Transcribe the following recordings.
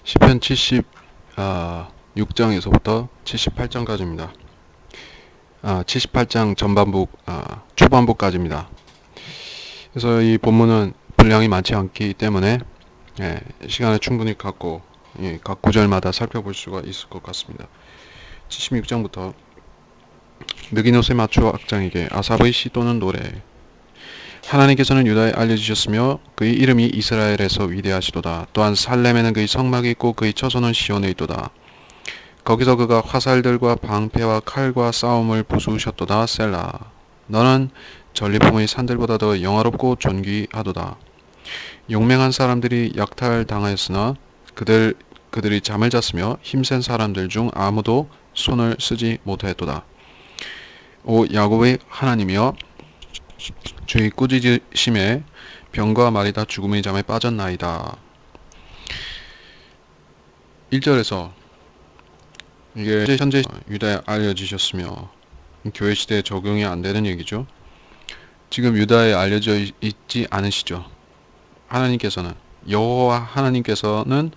시편 76장에서부터 78장까지입니다. 78장 전반부, 초반부까지입니다. 그래서 이 본문은 분량이 많지 않기 때문에 시간을 충분히 갖고 각 구절마다 살펴볼 수가 있을 것 같습니다. 76장부터 느기노세 마초 악장에게 아삽의 시 또는 노래. 하나님께서는 유다에 알려주셨으며 그의 이름이 이스라엘에서 위대하시도다. 또한 살렘에는 그의 성막이 있고 그의 처소는 시온에 있도다. 거기서 그가 화살들과 방패와 칼과 싸움을 부수셨도다. 셀라. 너는 전리품의 산들보다 더 영화롭고 존귀하도다. 용맹한 사람들이 약탈당하였으나 그들이 잠을 잤으며 힘센 사람들 중 아무도 손을 쓰지 못하였도다. 오 야곱의 하나님이여, 주의 꾸짖으심에 병과 말이 다 죽음의 잠에 빠졌나이다. 1절에서 이게 현재 유다에 알려지셨으며 교회 시대에 적용이 안 되는 얘기죠. 지금 유다에 알려져 있지 않으시죠. 하나님께서는, 여호와 하나님께서는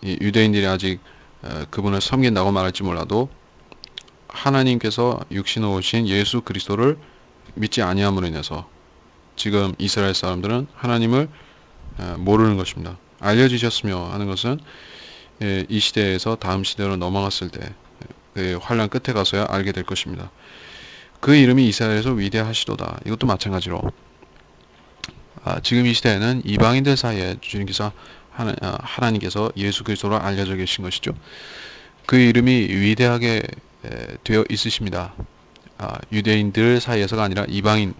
유대인들이 아직 그분을 섬긴다고 말할지 몰라도 하나님께서 육신으로 오신 예수 그리스도를 믿지 아니함으로 인해서 지금 이스라엘 사람들은 하나님을 모르는 것입니다. 알려지셨으며 하는 것은 이 시대에서 다음 시대로 넘어갔을 때 환란 끝에 가서야 알게 될 것입니다. 그 이름이 이스라엘에서 위대하시도다. 이것도 마찬가지로 지금 이 시대에는 이방인들 사이에 주님께서 하나님께서 예수 그리스도로 알려져 계신 것이죠. 그 이름이 위대하게 되어 있으십니다. 유대인들 사이에서가 아니라 이방인,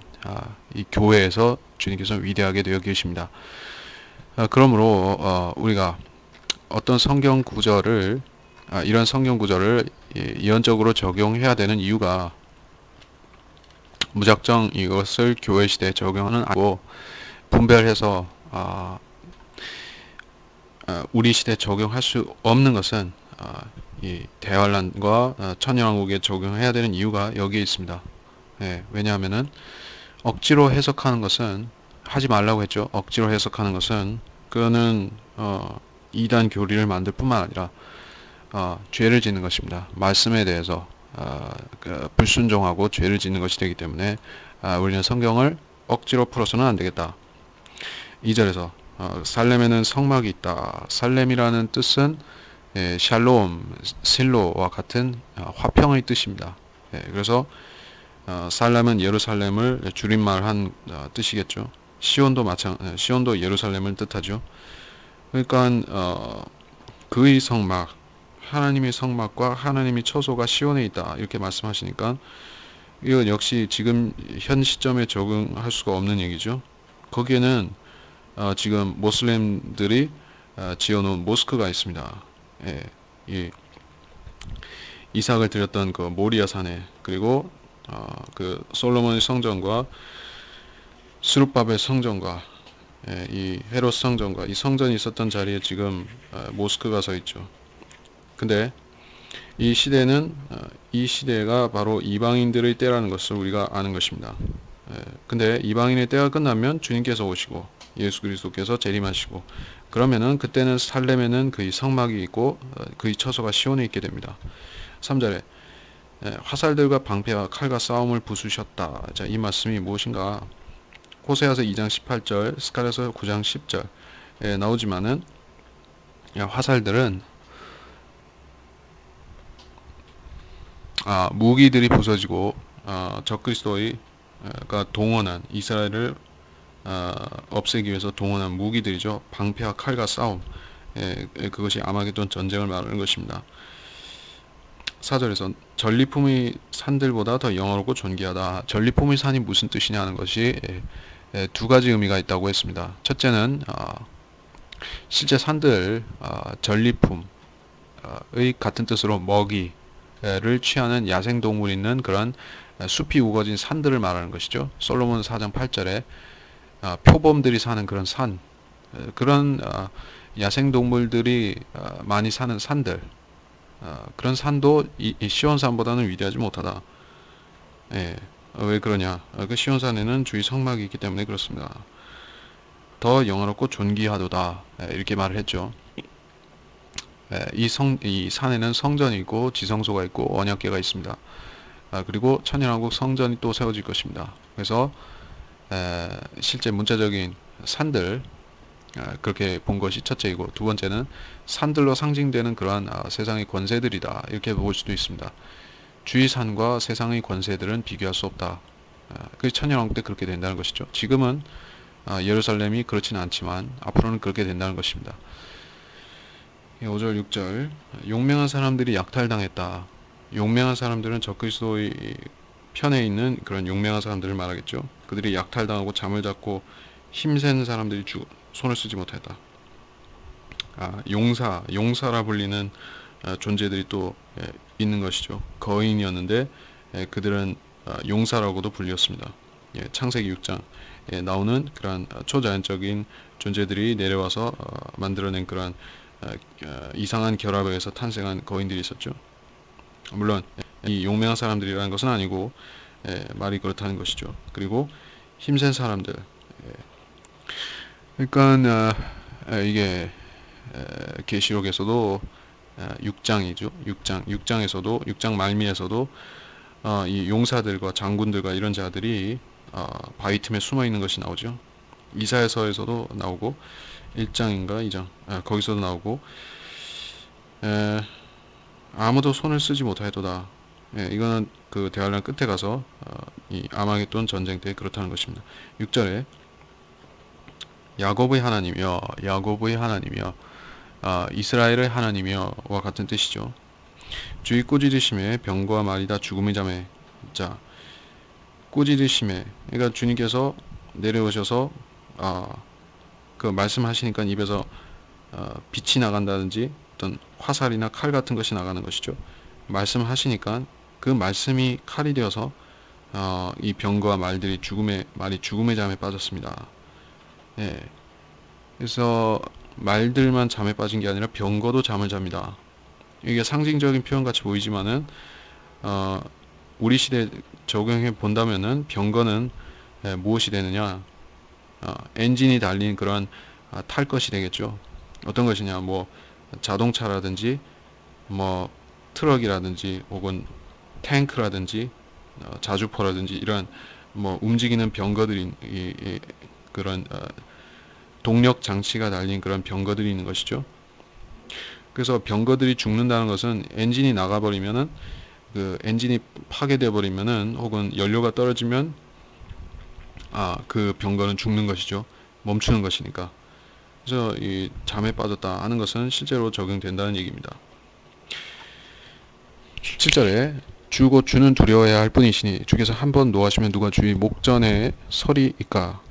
이 교회에서 주님께서 위대하게 되어 계십니다. 그러므로 우리가 어떤 성경 구절을 이런 성경 구절을 예언적으로 적용해야 되는 이유가 무작정 이것을 교회 시대에 적용하는 아니고 분별해서 우리 시대에 적용할 수 없는 것은 이 대환란과 천년왕국에 적용해야 되는 이유가 여기에 있습니다. 왜냐하면은 억지로 해석하는 것은 하지 말라고 했죠. 억지로 해석하는 것은 그거는 이단 교리를 만들 뿐만 아니라 죄를 짓는 것입니다. 말씀에 대해서 불순종하고 죄를 짓는 것이 되기 때문에 우리는 성경을 억지로 풀어서는 안 되겠다. 2절에서 살렘에는 성막이 있다. 살렘이라는 뜻은 샬롬, 실로와 같은 화평의 뜻입니다. 그래서 살렘은 예루살렘을 줄임말한 뜻이겠죠. 시온도 예루살렘을 뜻하죠. 그러니까 그의 성막, 하나님의 성막과 하나님의 처소가 시온에 있다 이렇게 말씀하시니까 이건 역시 지금 현 시점에 적용할 수가 없는 얘기죠. 거기에는 지금 모슬렘들이 지어놓은 모스크가 있습니다. 이 이삭을 드렸던 그 모리아 산에, 그리고 그 솔로몬의 성전과 스룹바벨 성전과 이 헤롯 성전과 이 성전이 있었던 자리에 지금 모스크가 서 있죠. 근데 이 시대는 이 시대가 바로 이방인들의 때라는 것을 우리가 아는 것입니다. 근데 이방인의 때가 끝나면 주님께서 오시고 예수 그리스도께서 재림하시고 그러면은 그때는 살렘에는 그의 성막이 있고 그의 처소가 시온에 있게 됩니다. 3절에 화살들과 방패와 칼과 싸움을 부수셨다. 자, 이 말씀이 무엇인가? 호세아서 2장 18절, 스가랴서 9장 10절에 나오지만은 화살들은 무기들이 부서지고 적그리스도가 동원한 이스라엘을 없애기 위해서 동원한 무기들이죠. 방패와 칼과 싸움, 그것이 아마게돈 전쟁을 말하는 것입니다. 4절에서 전리품의 산들보다 더 영화롭고 존귀하다. 전리품의 산이 무슨 뜻이냐 하는 것이 두 가지 의미가 있다고 했습니다. 첫째는 실제 산들, 전리품의 같은 뜻으로 먹이를 취하는 야생동물이 있는 그런 숲이 우거진 산들을 말하는 것이죠. 솔로몬 4장 8절에 표범들이 사는 그런 산, 그런 야생동물들이 많이 사는 산들, 그런 산도 이 시온산보다는 위대하지 못하다. 왜 그러냐? 그 시온산에는 주의 성막이 있기 때문에 그렇습니다. 더 영화롭고 존귀하도다. 이렇게 말을 했죠. 이 산에는 성전이 있고 지성소가 있고 언약궤가 있습니다. 그리고 천연왕국 성전이 또 세워질 것입니다. 그래서 실제 문자적인 산들, 그렇게 본 것이 첫째이고, 두 번째는 산들로 상징되는 그러한 세상의 권세들이다, 이렇게 볼 수도 있습니다. 주위 산과 세상의 권세들은 비교할 수 없다. 그 천연왕국 때 그렇게 된다는 것이죠. 지금은 예루살렘이 그렇지는 않지만 앞으로는 그렇게 된다는 것입니다. 5절 6절, 용맹한 사람들이 약탈당했다. 용맹한 사람들은 적그리스도의 편에 있는 그런 용맹한 사람들을 말하겠죠. 그들이 약탈당하고 잠을 잡고 힘센 사람들이 손을 쓰지 못했다. 용사라 불리는 존재들이 또 있는 것이죠. 거인이었는데 그들은 용사라고도 불렸습니다. 창세기 6장에 나오는 그러한 초자연적인 존재들이 내려와서 만들어낸 그러한 이상한 결합에 의해서 탄생한 거인들이 있었죠. 물론 이 용맹한 사람들이라는 것은 아니고 말이 그렇다는 것이죠. 그리고 힘센 사람들. 그러니까 이게 계시록에서도 6장이죠. 6장에서도 6장 말미에서도 이 용사들과 장군들과 이런 자들이 바위 틈에 숨어 있는 것이 나오죠. 이사야서에서도 나오고 1장인가 2장 거기서도 나오고 아무도 손을 쓰지 못하였도다. 이거는 그 대환란 끝에 가서 이 아마겟돈 전쟁 때 그렇다는 것입니다. 6절에 야곱의 하나님이여 이스라엘의 하나님이여와 같은 뜻이죠. 주의 꾸짖으심에 병과 말이 다 죽음의 잠에. 자, 꾸짖으심에, 그러니까 주님께서 내려오셔서 그 말씀하시니까 입에서 빛이 나간다든지 어떤 화살이나 칼 같은 것이 나가는 것이죠. 말씀하시니까 그 말씀이 칼이 되어서 이 병과 말이 죽음의 잠에 빠졌습니다. 그래서 말들만 잠에 빠진 게 아니라 병거도 잠을 잡니다. 이게 상징적인 표현 같이 보이지만은 우리 시대에 적용해 본다면은 병거는 무엇이 되느냐? 엔진이 달린 그런 탈 것이 되겠죠. 어떤 것이냐? 뭐 자동차라든지 뭐 트럭이라든지 혹은 탱크라든지 자주포라든지 이런 뭐 움직이는 병거들이 그런 동력 장치가 달린 그런 병거들이 있는 것이죠. 그래서 병거들이 죽는다는 것은 엔진이 나가버리면은 그 엔진이 파괴되어 버리면은 혹은 연료가 떨어지면 그 병거는 죽는 것이죠. 멈추는 것이니까. 그래서 이 잠에 빠졌다 하는 것은 실제로 적용된다는 얘기입니다. 7절에 주 곧 주는 두려워해야 할 뿐이시니 주께서 한번 노하시면 누가 주의 목전에 서리이까.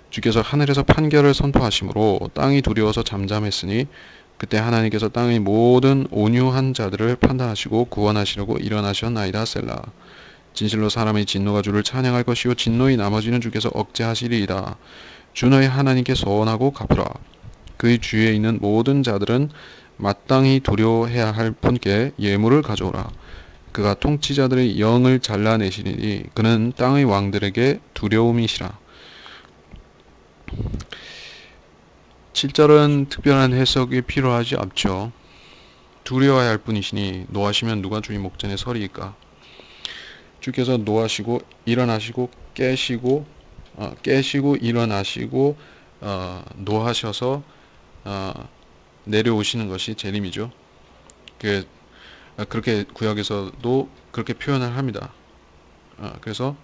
주께서 하늘에서 판결을 선포하심으로 땅이 두려워서 잠잠했으니 그때 하나님께서 땅의 모든 온유한 자들을 판단하시고 구원하시려고 일어나셨나이다. 셀라. 진실로 사람의 진노가 주를 찬양할 것이요 진노의 나머지는 주께서 억제하시리이다. 주 너희 하나님께 소원하고 갚으라. 그의 주위에 있는 모든 자들은 마땅히 두려워해야 할 분께 예물을 가져오라. 그가 통치자들의 영을 잘라내시리니 그는 땅의 왕들에게 두려움이시라. 7절은 특별한 해석이 필요하지 않죠. 두려워해야 할 뿐이시니 노하시면 누가 주의 목전에 서리이까. 주께서 노하시고 일어나시고 깨시고 일어나시고 노하셔서 내려오시는 것이 재림이죠. 그렇게 구약에서도 그렇게 표현을 합니다. 그래서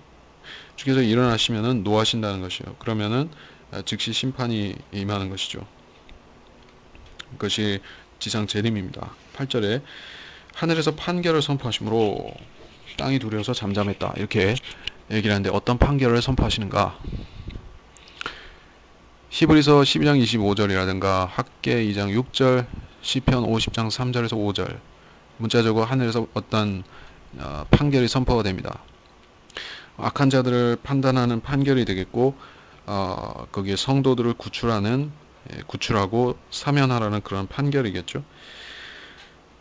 주께서 일어나시면은 노하신다는 것이요. 그러면은 즉시 심판이 임하는 것이죠. 그것이 지상 재림입니다. 8절에 하늘에서 판결을 선포하심으로 땅이 두려워서 잠잠했다. 이렇게 얘기를 하는데 어떤 판결을 선포하시는가? 히브리서 12장 25절이라든가 학계 2장 6절, 시편 50장 3절에서 5절 문자적으로 하늘에서 어떤 판결이 선포가 됩니다. 악한 자들을 판단하는 판결이 되겠고 거기에 성도들을 구출하고 사면하라는 그런 판결이겠죠.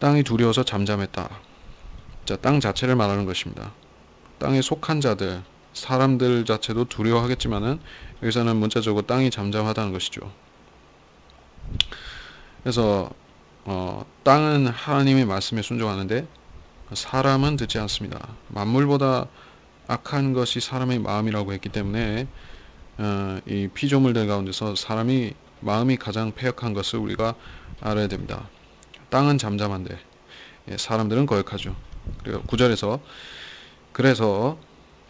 땅이 두려워서 잠잠했다. 자, 땅 자체를 말하는 것입니다. 땅에 속한 자들, 사람들 자체도 두려워하겠지만은 여기서는 문자적으로 땅이 잠잠하다는 것이죠. 그래서 땅은 하나님의 말씀에 순종하는데 사람은 듣지 않습니다. 만물보다 악한 것이 사람의 마음이라고 했기 때문에 이 피조물들 가운데서 사람이 마음이 가장 패역한 것을 우리가 알아야 됩니다. 땅은 잠잠한데 사람들은 거역하죠. 그리고 9절에서 그래서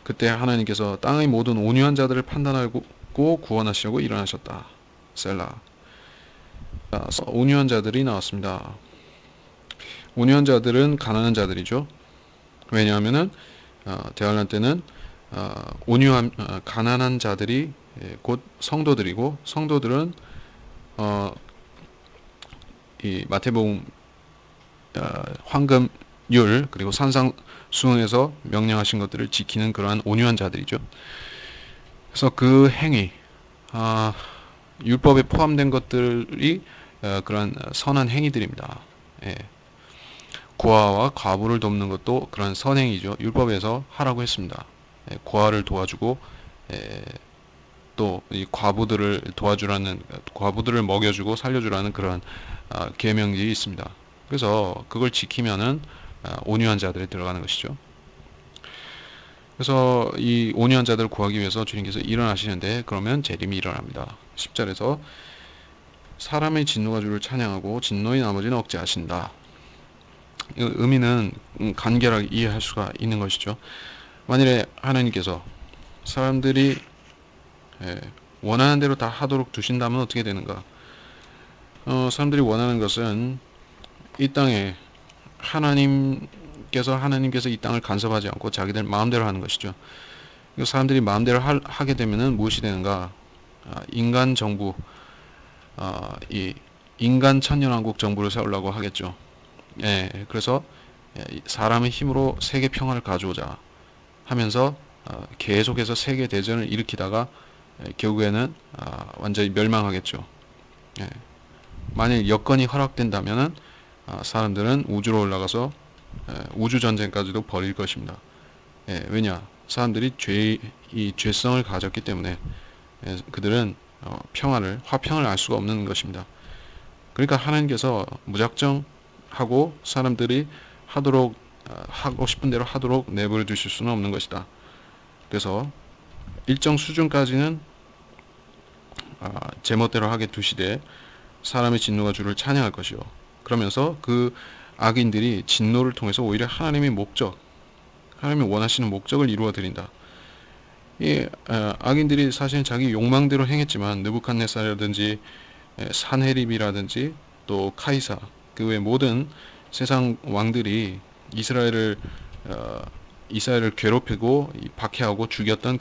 그때 하나님께서 땅의 모든 온유한 자들을 판단하고 구원하시려고 일어나셨다. 셀라. 온유한 자들이 나왔습니다. 온유한 자들은 가난한 자들이죠. 왜냐하면은 대환란 때는 가난한 자들이 곧 성도들이고 성도들은 이 마태복음 황금률 그리고 산상수훈에서 명령하신 것들을 지키는 그러한 온유한 자들이죠. 그래서 그 행위, 율법에 포함된 것들이 그러한 선한 행위들입니다. 예. 고아와 과부를 돕는 것도 그런 선행이죠. 율법에서 하라고 했습니다. 고아를 도와주고 또 이 과부들을 도와주라는 과부들을 먹여주고 살려주라는 그런 계명이 있습니다. 그래서 그걸 지키면은 온유한 자들이 들어가는 것이죠. 그래서 이 온유한 자들을 구하기 위해서 주님께서 일어나시는데 그러면 재림이 일어납니다. 10절에서 사람의 진노가 주를 찬양하고 진노의 나머지는 억제하신다. 이 의미는 간결하게 이해할 수가 있는 것이죠. 만일에 하나님께서 사람들이 원하는 대로 다 하도록 두신다면 어떻게 되는가? 사람들이 원하는 것은 이 땅에 하나님께서 이 땅을 간섭하지 않고 자기들 마음대로 하는 것이죠. 사람들이 마음대로 하게 되면은 무엇이 되는가? 인간 정부, 이 인간 천년왕국 정부를 세우려고 하겠죠. 그래서 사람의 힘으로 세계 평화를 가져오자 하면서 계속해서 세계 대전을 일으키다가 결국에는 완전히 멸망하겠죠. 만일 여건이 허락된다면은 사람들은 우주로 올라가서 우주 전쟁까지도 벌일 것입니다. 왜냐? 사람들이 죄성을 가졌기 때문에 그들은 화평을 알 수가 없는 것입니다. 그러니까 하나님께서 무작정 하고 사람들이 하고 싶은 대로 하도록 내버려 두실 수는 없는 것이다. 그래서 일정 수준까지는 제멋대로 하게 두시되 사람의 진노가 주를 찬양할 것이요. 그러면서 그 악인들이 진노를 통해서 오히려 하나님이 원하시는 목적을 이루어 드린다. 이 악인들이 사실 자기 욕망대로 행했지만 느부갓네살이라든지 산헤립이라든지 또 카이사 그 외 모든 세상 왕들이 이스라엘을 괴롭히고 박해하고 죽였던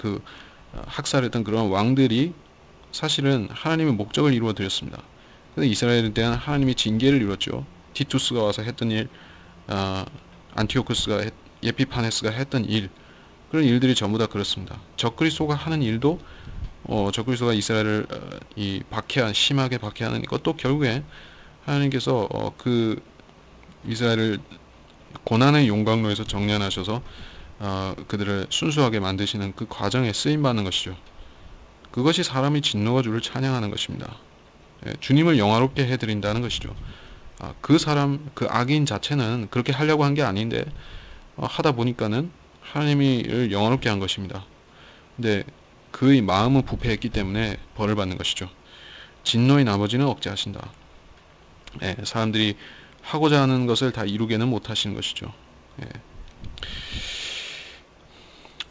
학살했던 그런 왕들이 사실은 하나님의 목적을 이루어 드렸습니다. 그래서 이스라엘에 대한 하나님의 징계를 이뤘죠. 티투스가 와서 했던 일, 안티오쿠스가 에피파네스가 했던 일, 그런 일들이 전부 다 그렇습니다. 적그리스도가 하는 일도 적그리스도가 이스라엘을 심하게 박해하는 것도 결국에 하나님께서 그 이스라엘을 고난의 용광로에서 정련하셔서 그들을 순수하게 만드시는 그 과정에 쓰임받는 것이죠. 그것이 사람의 진노가 주를 찬양하는 것입니다. 주님을 영화롭게 해드린다는 것이죠. 그 악인 자체는 그렇게 하려고 한 게 아닌데 하다 보니까는 하나님을 영화롭게 한 것입니다. 근데 그의 마음은 부패했기 때문에 벌을 받는 것이죠. 진노의 나머지는 억제하신다. 사람들이 하고자 하는 것을 다 이루게는 못하시는 것이죠.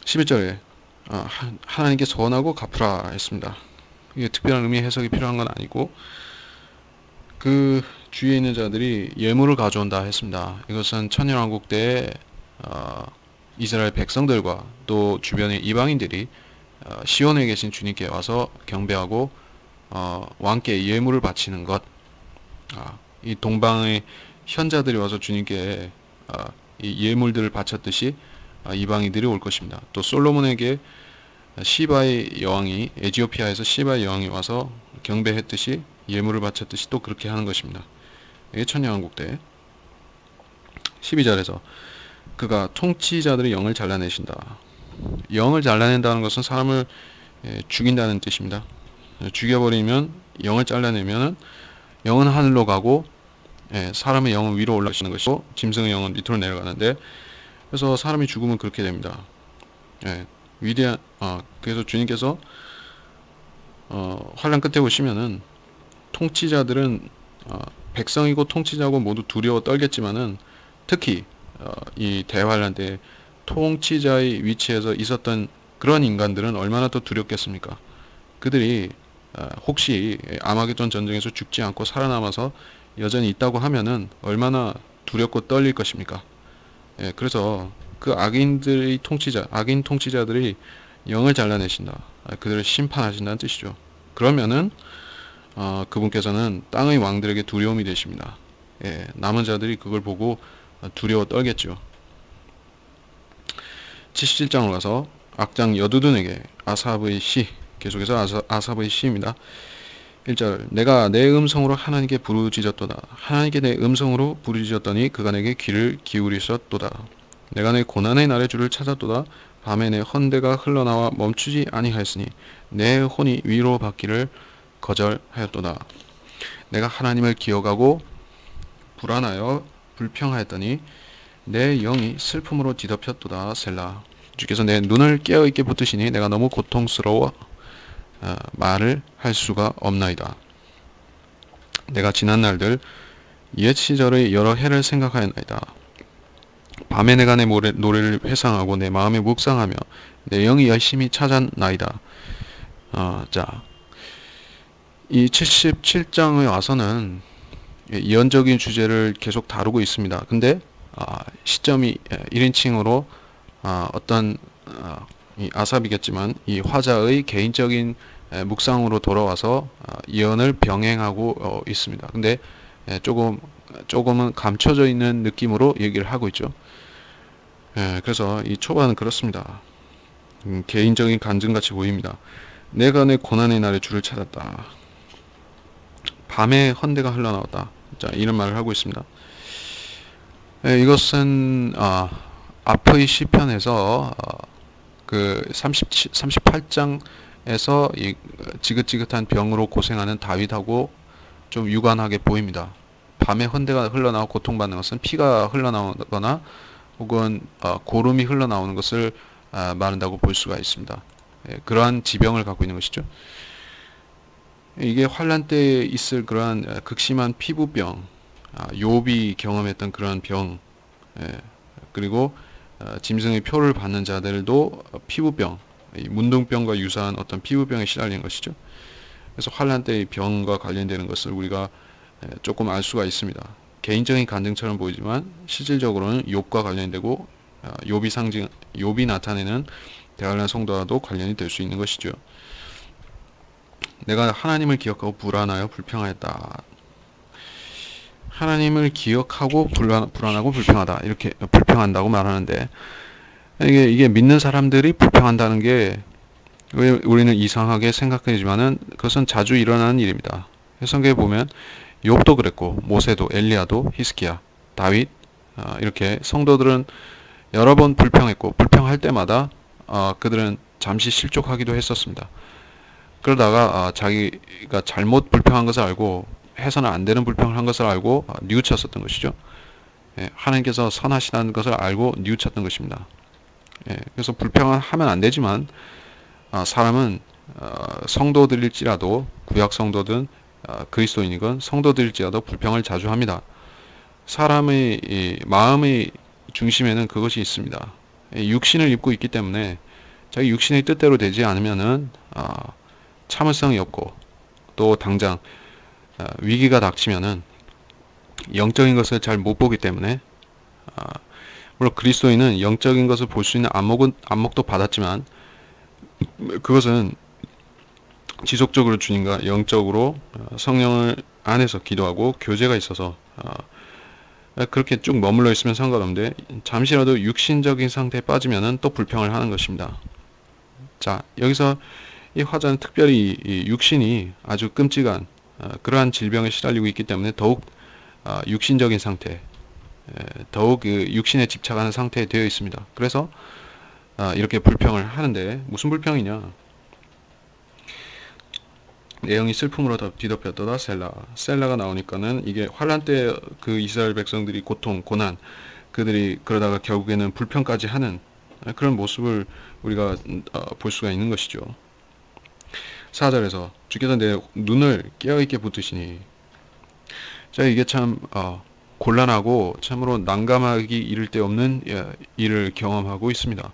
11절에 하나님께 선하고 갚으라 했습니다. 이게 특별한 의미 해석이 필요한 건 아니고 그 주위에 있는 자들이 예물을 가져온다 했습니다. 이것은 천년왕국 때 이스라엘 백성들과 또 주변의 이방인들이 시온에 계신 주님께 와서 경배하고 왕께 예물을 바치는 것. 이 동방의 현자들이 와서 주님께 이 예물들을 바쳤듯이 이방인들이 올 것입니다. 또 솔로몬에게 에티오피아에서 시바의 여왕이 와서 경배했듯이 예물을 바쳤듯이 또 그렇게 하는 것입니다. 이게 천년왕국 때 12절에서 그가 통치자들의 영을 잘라내신다. 영을 잘라낸다는 것은 사람을 죽인다는 뜻입니다. 죽여버리면 영을 잘라내면 영은 하늘로 가고 예, 사람의 영은 위로 올라가시는 것이고 짐승의 영은 밑으로 내려가는데, 그래서 사람이 죽으면 그렇게 됩니다. 예, 위대한 그래서 주님께서 환란 끝에 오시면은 통치자들은 백성이고 통치자고 모두 두려워 떨겠지만은 특히 이 대환란 때 통치자의 위치에서 있었던 그런 인간들은 얼마나 더 두렵겠습니까? 그들이 혹시 아마겟돈 전쟁에서 죽지 않고 살아남아서 여전히 있다고 하면은 얼마나 두렵고 떨릴 것입니까? 예, 그래서 그 악인들의 통치자, 악인 통치자들이 영을 잘라내신다. 그들을 심판하신다는 뜻이죠. 그러면은 그분께서는 땅의 왕들에게 두려움이 되십니다. 예, 남은 자들이 그걸 보고 두려워 떨겠죠. 77장으로 가서 악장 여두둔에게 아삽의 시, 계속해서 아삽의 시입니다. 1절, 내가 내 음성으로 하나님께 부르짖었도다. 하나님께 내 음성으로 부르짖었더니 그가 내게 귀를 기울이셨도다. 내가 내 고난의 날의 주를 찾았도다. 밤에 내 헌대가 흘러나와 멈추지 아니하였으니 내 혼이 위로 받기를 거절하였도다. 내가 하나님을 기억하고 불안하여 불평하였더니 내 영이 슬픔으로 뒤덮였도다. 셀라. 주께서 내 눈을 깨어있게 붙으시니 내가 너무 고통스러워 말을 할 수가 없나이다. 내가 지난 날들 옛 시절의 여러 해를 생각하였나이다. 밤에 내가 내 노래를 회상하고 내 마음에 묵상하며 내 영이 열심히 찾았나이다. 자, 이 77장에 와서는 예언적인 주제를 계속 다루고 있습니다. 근데 시점이 1인칭으로 어떤 이 아삽이겠지만 이 화자의 개인적인 묵상으로 돌아와서 예언을 병행하고 있습니다. 근데 조금은 감춰져 있는 느낌으로 얘기를 하고 있죠. 그래서 이 초반은 그렇습니다. 개인적인 간증같이 보입니다. 내가 내 고난의 날에 주를 찾았다. 밤에 헌대가 흘러나왔다. 자, 이런 말을 하고 있습니다. 이것은 앞의 시편에서 그 38장에서 이 지긋지긋한 병으로 고생하는 다윗하고 좀 유관하게 보입니다. 밤에 헌대가 흘러나오고 고통받는 것은 피가 흘러나오거나 혹은 고름이 흘러나오는 것을 말한다고 볼 수가 있습니다. 그러한 지병을 갖고 있는 것이죠. 이게 환란 때에 있을 그러한 극심한 피부병, 욥이 경험했던 그러한 병, 그리고 짐승의 표를 받는 자들도 피부병, 문둥병과 유사한 어떤 피부병에 시달리는 것이죠. 그래서 환란 때의 병과 관련되는 것을 우리가 조금 알 수가 있습니다. 개인적인 간증처럼 보이지만 실질적으로는 욥과 관련되고 욥이 나타내는 대환란 성도와도 관련이 될 수 있는 것이죠. 내가 하나님을 기억하고 불안하여 불평하였다. 하나님을 기억하고 불안하고 불평하다. 이렇게 불평한다고 말하는데 이게 믿는 사람들이 불평한다는 게 우리는 이상하게 생각하지만은 그것은 자주 일어나는 일입니다. 성경에 보면 욥도 그랬고 모세도 엘리야도 히스기야 다윗 이렇게 성도들은 여러 번 불평했고 불평할 때마다 그들은 잠시 실족하기도 했었습니다. 그러다가 자기가 잘못 불평한 것을 알고 해서는 안 되는 불평을 한 것을 알고 뉘우쳤었던 것이죠. 하나님께서 선하시다는 것을 알고 뉘우쳤던 것입니다. 그래서 불평을 하면 안 되지만 사람은 성도들일지라도 구약 성도든 그리스도인이건 성도들일지라도 불평을 자주 합니다. 사람의 마음의 중심에는 그것이 있습니다. 육신을 입고 있기 때문에 자기 육신의 뜻대로 되지 않으면은 참을성이 없고 또 당장 위기가 닥치면은 영적인 것을 잘 못 보기 때문에 물론 그리스도인은 영적인 것을 볼 수 있는 안목도 받았지만 그것은 지속적으로 주님과 영적으로 성령을 안에서 기도하고 교제가 있어서 그렇게 쭉 머물러 있으면 상관없는데 잠시라도 육신적인 상태에 빠지면은 또 불평을 하는 것입니다. 자, 여기서 이 화자는 특별히 이 육신이 아주 끔찍한 그러한 질병에 시달리고 있기 때문에 더욱 육신적인 상태, 더욱 그 육신에 집착하는 상태에 되어 있습니다. 그래서 이렇게 불평을 하는데 무슨 불평이냐? 내용이 슬픔으로 뒤덮였도다 셀라. 셀라가 나오니까는 이게 환란 때 그 이스라엘 백성들이 고통, 고난, 그들이 그러다가 결국에는 불평까지 하는 그런 모습을 우리가 볼 수가 있는 것이죠. 4절에서 주께서 내 눈을 깨어있게 붙으시니. 자, 이게 참 곤란하고 참으로 난감하기 이를 데 없는 일을 경험하고 있습니다.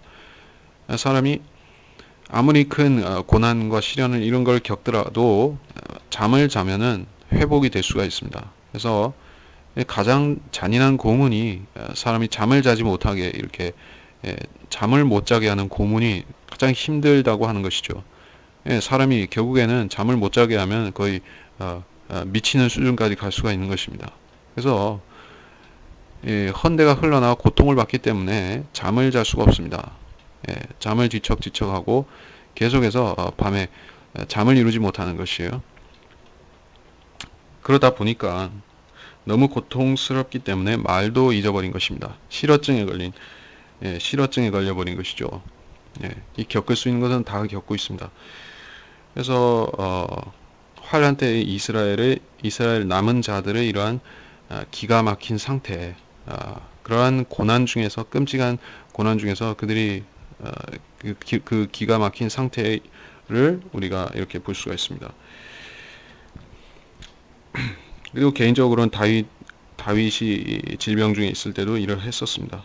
사람이 아무리 큰 고난과 시련을 이런 걸 겪더라도 잠을 자면은 회복이 될 수가 있습니다. 그래서 가장 잔인한 고문이 사람이 잠을 자지 못하게 이렇게 잠을 못 자게 하는 고문이 가장 힘들다고 하는 것이죠. 사람이 결국에는 잠을 못 자게 하면 거의 미치는 수준까지 갈 수가 있는 것입니다. 그래서 헌대가 흘러나와 고통을 받기 때문에 잠을 잘 수가 없습니다. 잠을 뒤척뒤척하고 계속해서 밤에 잠을 이루지 못하는 것이에요. 그러다 보니까 너무 고통스럽기 때문에 말도 잊어버린 것입니다. 실어증에 걸려버린 것이죠. 이 겪을 수 있는 것은 다 겪고 있습니다. 그래서 환란 때 이스라엘 남은 자들의 이러한 기가 막힌 상태, 그러한 고난 중에서 끔찍한 고난 중에서 그들이 그 기가 막힌 상태를 우리가 이렇게 볼 수가 있습니다. 그리고 개인적으로는 다윗이 질병 중에 있을 때도 일을 했었습니다.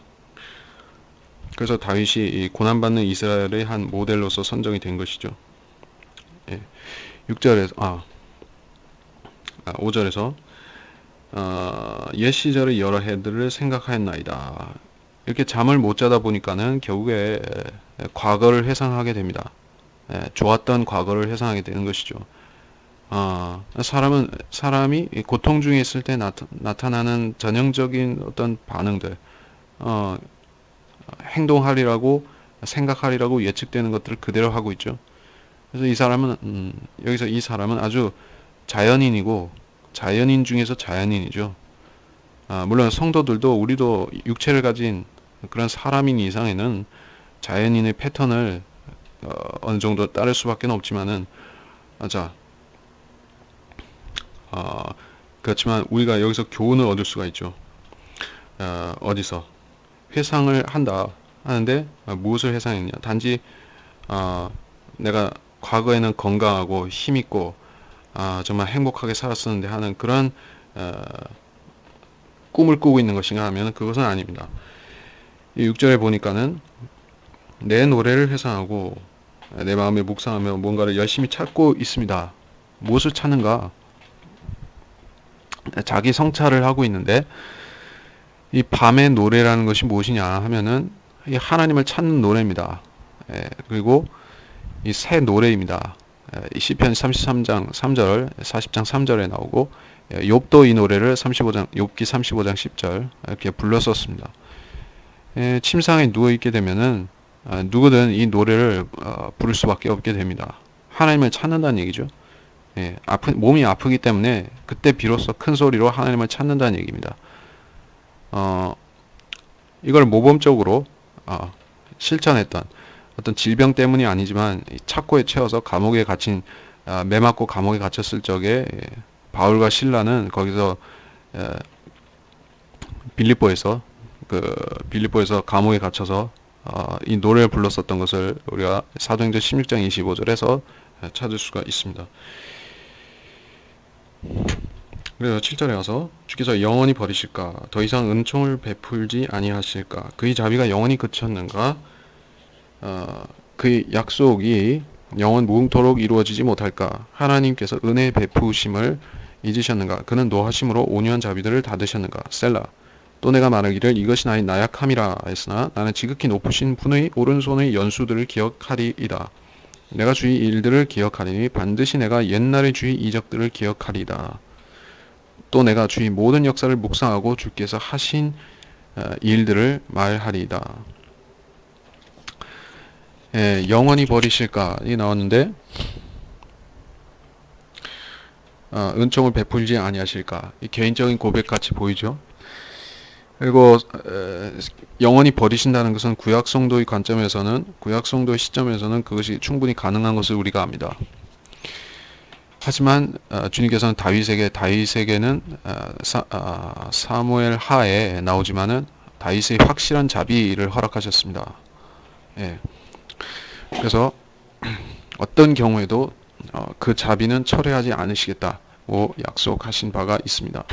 그래서 다윗이 고난받는 이스라엘의 한 모델로서 선정이 된 것이죠. 6절에서 5절에서 옛 시절의 여러 해들을 생각하였나이다. 이렇게 잠을 못 자다 보니까는 결국에 과거를 회상하게 됩니다. 좋았던 과거를 회상하게 되는 것이죠. 사람이 고통 중에 있을 때 나타나는 전형적인 어떤 반응들, 행동하리라고 생각하리라고 예측되는 것들을 그대로 하고 있죠. 그래서 여기서 이 사람은 아주 자연인이고 자연인 중에서 자연인이죠. 물론 성도들도 우리도 육체를 가진 그런 사람인 이상에는 자연인의 패턴을 어느 정도 따를 수밖에 없지만은 그렇지만 우리가 여기서 교훈을 얻을 수가 있죠. 어디서 회상을 한다 하는데 무엇을 회상했냐? 단지 내가 과거에는 건강하고 힘있고 정말 행복하게 살았었는데 하는 그런 꿈을 꾸고 있는 것인가 하면 그것은 아닙니다. 이 6절에 보니까는 내 노래를 회상하고 내 마음에 묵상하며 뭔가를 열심히 찾고 있습니다. 무엇을 찾는가? 자기 성찰을 하고 있는데 이 밤의 노래라는 것이 무엇이냐 하면은 이 하나님을 찾는 노래입니다. 그리고 이 새 노래입니다. 시편 33장 3절, 40장 3절에 나오고 욥도 이 노래를 욥기 35장 10절 이렇게 불렀었습니다. 침상에 누워 있게 되면은 누구든 이 노래를 부를 수밖에 없게 됩니다. 하나님을 찾는다는 얘기죠. 몸이 아프기 때문에 그때 비로소 큰 소리로 하나님을 찾는다는 얘기입니다. 이걸 모범적으로 실천했던 어떤 질병 때문이 아니지만 착고에 채워서 감옥에 갇힌 매 맞고 감옥에 갇혔을 적에 바울과 실라는 거기서 빌립보에서 감옥에 갇혀서 이 노래를 불렀었던 것을 우리가 사도행전 16장 25절에서 찾을 수가 있습니다. 그래서 7절에 와서 주께서 영원히 버리실까? 더 이상 은총을 베풀지 아니하실까? 그의 자비가 영원히 그쳤는가? 그의 약속이 영원 무궁토록 이루어지지 못할까? 하나님께서 은혜 베푸심을 잊으셨는가? 그는 노하심으로 온유한 자비들을 닫으셨는가? 셀라. 또 내가 말하기를 이것이 나의 나약함이라 했으나 나는 지극히 높으신 분의 오른손의 연수들을 기억하리이다. 내가 주의 일들을 기억하리니 반드시 내가 옛날의 주의 이적들을 기억하리이다. 또 내가 주의 모든 역사를 묵상하고 주께서 하신 일들을 말하리이다. 영원히 버리실까? 이 나왔는데 은총을 베풀지 아니하실까? 이 개인적인 고백 같이 보이죠? 그리고 영원히 버리신다는 것은 구약 성도의 시점에서는 그것이 충분히 가능한 것을 우리가 압니다. 하지만 주님께서는 다윗에게는 사무엘 하에 나오지만은 다윗의 확실한 자비를 허락하셨습니다. 예. 그래서 어떤 경우에도 그 자비는 철회하지 않으시겠다고 약속하신 바가 있습니다.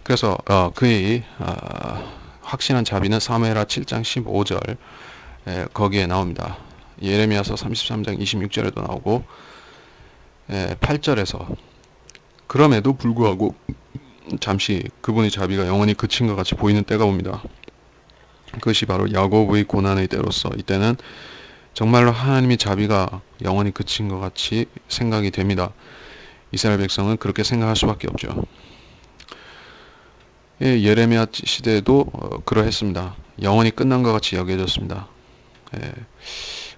그래서 그의 확신한 자비는 사무엘하 7장 15절 거기에 나옵니다. 예레미야서 33장 26절에도 나오고 8절에서 그럼에도 불구하고 잠시 그분의 자비가 영원히 그친 것 같이 보이는 때가 옵니다. 그것이 바로 야곱의 고난의 때로서 이때는 정말로 하나님의 자비가 영원히 그친 것 같이 생각이 됩니다. 이스라엘 백성은 그렇게 생각할 수밖에 없죠. 예레미야 시대에도 그러했습니다. 영원히 끝난 것 같이 여겨졌습니다.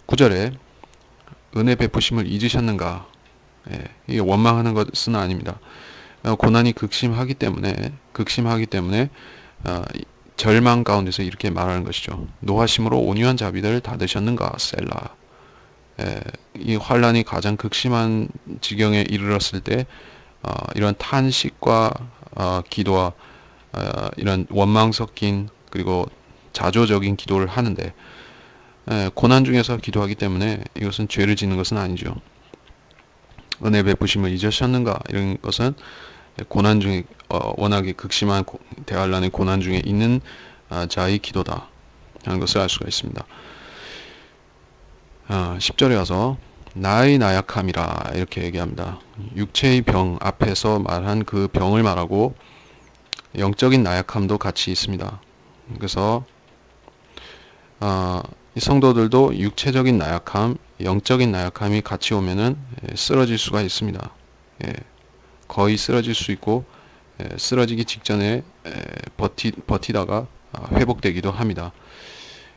9절에 은혜 베푸심을 잊으셨는가? 이게 원망하는 것은 아닙니다. 고난이 극심하기 때문에 절망 가운데서 이렇게 말하는 것이죠. 노하심으로 온유한 자비를 다 드셨는가? 셀라. 이 환란이 가장 극심한 지경에 이르렀을 때 이런 탄식과 기도와 이런 원망 섞인 그리고 자조적인 기도를 하는데 고난 중에서 기도하기 때문에 이것은 죄를 짓는 것은 아니죠. 은혜 베푸심을 잊으셨는가? 이런 것은 고난 중에 워낙에 극심한 대환란의 고난 중에 있는 자의 기도다 하는 것을 알 수가 있습니다. 10절에 와서 나의 나약함이라 이렇게 얘기합니다. 육체의 병 앞에서 말한 그 병을 말하고 영적인 나약함도 같이 있습니다. 그래서 이 성도들도 육체적인 나약함, 영적인 나약함이 같이 오면은 쓰러질 수가 있습니다. 거의 쓰러질 수 있고 쓰러지기 직전에 버티다가 회복되기도 합니다.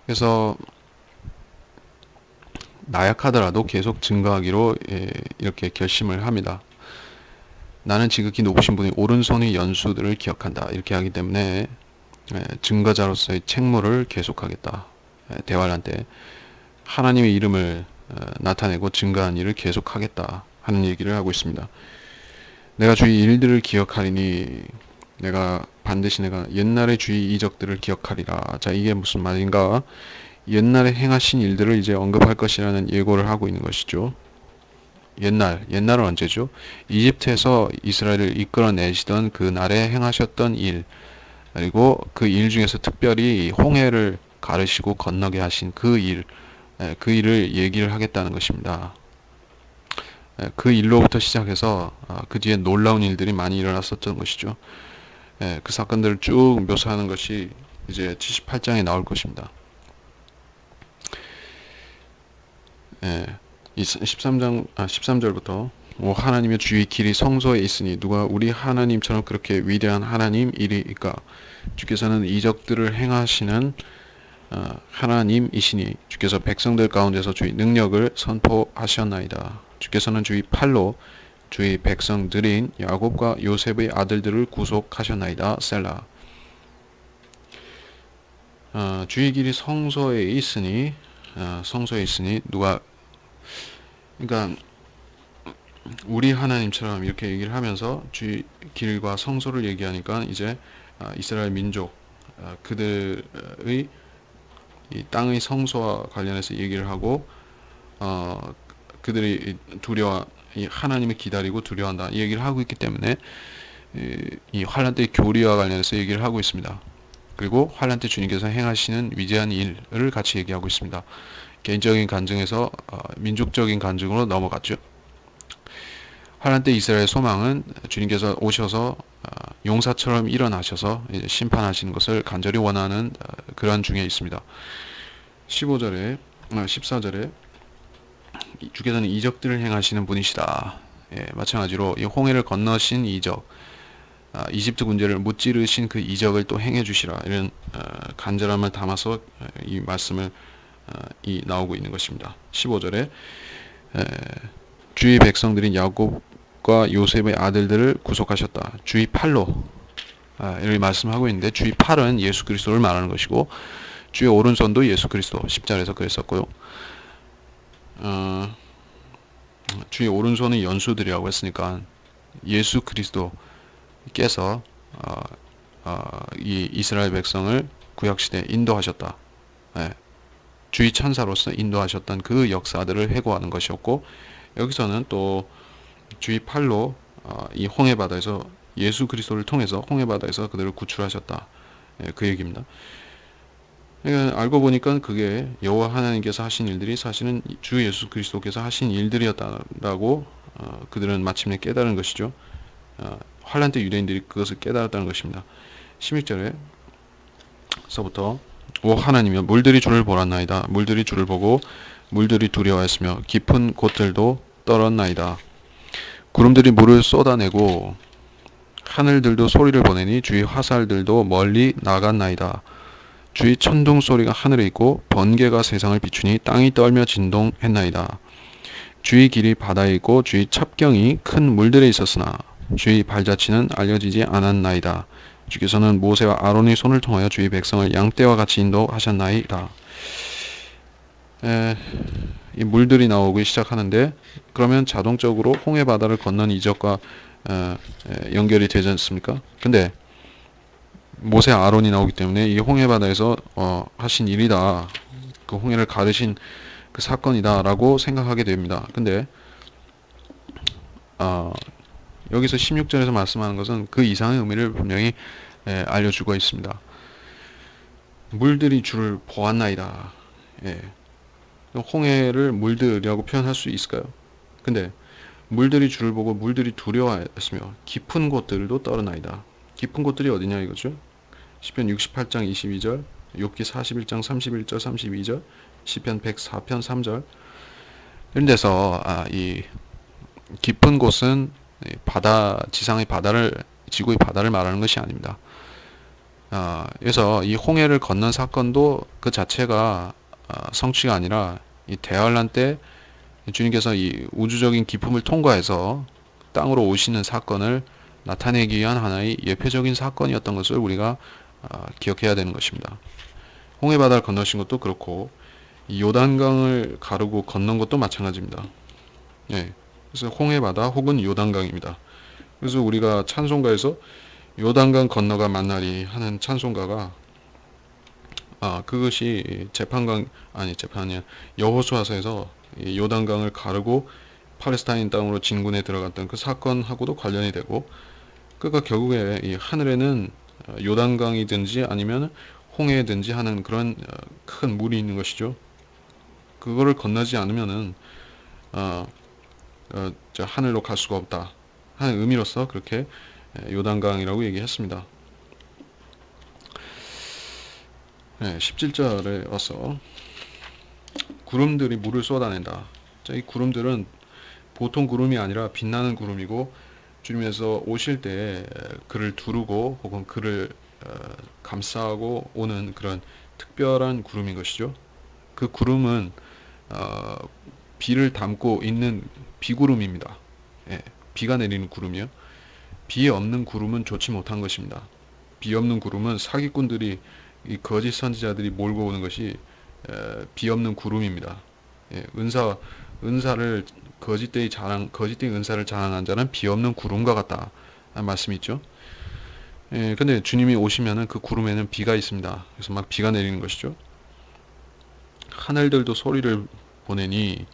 그래서 나약하더라도 계속 증거하기로 이렇게 결심을 합니다. 나는 지극히 높으신 분의 오른손의 연수들을 기억한다. 이렇게 하기 때문에 증거자로서의 책무를 계속하겠다. 대환란 때 하나님의 이름을 나타내고 증거한 일을 계속하겠다 하는 얘기를 하고 있습니다. 내가 주의 일들을 기억하리니 반드시 내가 옛날의 주의 이적들을 기억하리라. 자, 이게 무슨 말인가? 옛날에 행하신 일들을 이제 언급할 것이라는 예고를 하고 있는 것이죠. 옛날은 언제죠? 이집트에서 이스라엘을 이끌어내시던 그 날에 행하셨던 일, 그리고 그 일 중에서 특별히 홍해를 가르시고 건너게 하신 그 일을 얘기를 하겠다는 것입니다. 그 일로부터 시작해서 그 뒤에 놀라운 일들이 많이 일어났었던 것이죠. 그 사건들을 쭉 묘사하는 것이 이제 78장에 나올 것입니다. 13절부터 하나님의 주의 길이 성소에 있으니 누가 우리 하나님처럼 그렇게 위대한 하나님 이리이까? 주께서는 이적들을 행하시는 하나님이시니 주께서 백성들 가운데서 주의 능력을 선포하셨나이다. 주께서는 주의 팔로 주의 백성들인 야곱과 요셉의 아들들을 구속하셨나이다. 셀라. 주의 길이 성소에 있으니 누가, 그러니까 우리 하나님처럼 이렇게 얘기를 하면서 주의 길과 성소를 얘기하니까 이제 이스라엘 민족 그들의 이 땅의 성소와 관련해서 얘기를 하고 그들이 하나님을 기다리고 두려워한다 이 얘기를 하고 있기 때문에 이 환란 때의 교리와 관련해서 얘기를 하고 있습니다. 그리고 환란 때 주님께서 행하시는 위대한 일을 같이 얘기하고 있습니다. 개인적인 간증에서 민족적인 간증으로 넘어갔죠. 환란 때 이스라엘의 소망은 주님께서 오셔서 용사처럼 일어나셔서 이제 심판하시는 것을 간절히 원하는 그런 중에 있습니다. 14절에 주께서는 이적들을 행하시는 분이시다. 마찬가지로 이 홍해를 건너신 이적, 이집트 군대를 무찌르신 그 이적을 또 행해 주시라. 이런 간절함을 담아서 이 말씀을 나오고 있는 것입니다. 15절에 주의 백성들인 야곱과 요셉의 아들들을 구속하셨다. 주의 팔로 이렇게 말씀하고 있는데 주의 팔은 예수 그리스도를 말하는 것이고 주의 오른손도 예수 그리스도 10절에서 그랬었고요. 어, 주의 오른손은 연수들이라고 했으니까 예수 그리스도께서 이 이스라엘 백성을 구약시대에 인도하셨다. 예, 주의 천사로서 인도하셨던 그 역사들을 회고하는 것이었고 여기서는 또 주의 팔로 이 홍해바다에서 예수 그리스도를 통해서 홍해바다에서 그들을 구출하셨다. 예, 그 얘기입니다. 그러니까 알고 보니까 그게 여호와 하나님께서 하신 일들이 사실은 주 예수 그리스도께서 하신 일들이었다라고 그들은 마침내 깨달은 것이죠. 환란 때 유대인들이 그것을 깨달았다는 것입니다. 16절에서부터 오 하나님이여 물들이 주를 보았나이다. 물들이 주를 보고 물들이 두려워했으며 깊은 곳들도 떨었나이다. 구름들이 물을 쏟아내고 하늘들도 소리를 보내니 주의 화살들도 멀리 나갔나이다. 주의 천둥 소리가 하늘에 있고 번개가 세상을 비추니 땅이 떨며 진동했나이다. 주의 길이 바다에 있고 주의 첩경이 큰 물들에 있었으나 주의 발자취는 알려지지 않았나이다. 주께서는 모세와 아론의 손을 통하여 주의 백성을 양떼와 같이 인도하셨나이다. 이 물들이 나오기 시작하는데 그러면 자동적으로 홍해 바다를 건넌 이적과 연결이 되지 않습니까? 근데 모세 아론이 나오기 때문에 이 홍해 바다에서 하신 일이다. 그 홍해를 가르신 그 사건이다 라고 생각하게 됩니다. 근데 여기서 16절에서 말씀하는 것은 그 이상의 의미를 분명히 알려주고 있습니다. 물들이 주를 보았나이다. 예. 홍해를 물들이라고 표현할 수 있을까요? 근데 물들이 주를 보고 물들이 두려워했으며 깊은 곳들도 떨어나이다. 깊은 곳들이 어디냐 이거죠? 시편 68장 22절, 욥기 41장 31절 32절, 시편 104편 3절 이런 데서 이 깊은 곳은 바다, 지상의 바다를, 지구의 바다를 말하는 것이 아닙니다. 그래서 이 홍해를 건넌 사건도 그 자체가 성취가 아니라 이 대환란 때 주님께서 이 우주적인 기품을 통과해서 땅으로 오시는 사건을 나타내기 위한 하나의 예표적인 사건이었던 것을 우리가 기억해야 되는 것입니다. 홍해 바다를 건너신 것도 그렇고 이 요단강을 가르고 건넌 것도 마찬가지입니다. 예. 그래서 홍해 바다 혹은 요단강입니다. 그래서 우리가 찬송가에서 요단강 건너가 만나리 하는 찬송가가 그것이 재판이 여호수아서에서 요단강을 가르고 팔레스타인 땅으로 진군에 들어갔던 그 사건하고도 관련이 되고 그러니까 결국에 이 하늘에는 요단강이든지 아니면 홍해든지 하는 그런 큰 물이 있는 것이죠. 그거를 건너지 않으면은 하늘로 갈 수가 없다 하는 의미로서 그렇게 요단강이라고 얘기했습니다. 17절에 와서 구름들이 물을 쏟아낸다. 이 구름들은 보통 구름이 아니라 빛나는 구름이고 주님께서 오실 때 그를 두르고 혹은 그를 감싸고 오는 그런 특별한 구름인 것이죠. 그 구름은 비를 담고 있는 비구름입니다. 비가 내리는 구름이요. 비 없는 구름은 좋지 못한 것입니다. 비 없는 구름은 사기꾼들이 이 거짓 선지자들이 몰고 오는 것이 비 없는 구름입니다. 은사를 거짓된 은사를 자랑한 자는 비 없는 구름과 같다. 말씀이 있죠. 근데 주님이 오시면은 그 구름에는 비가 있습니다. 그래서 막 비가 내리는 것이죠. 하늘들도 소리를 보내니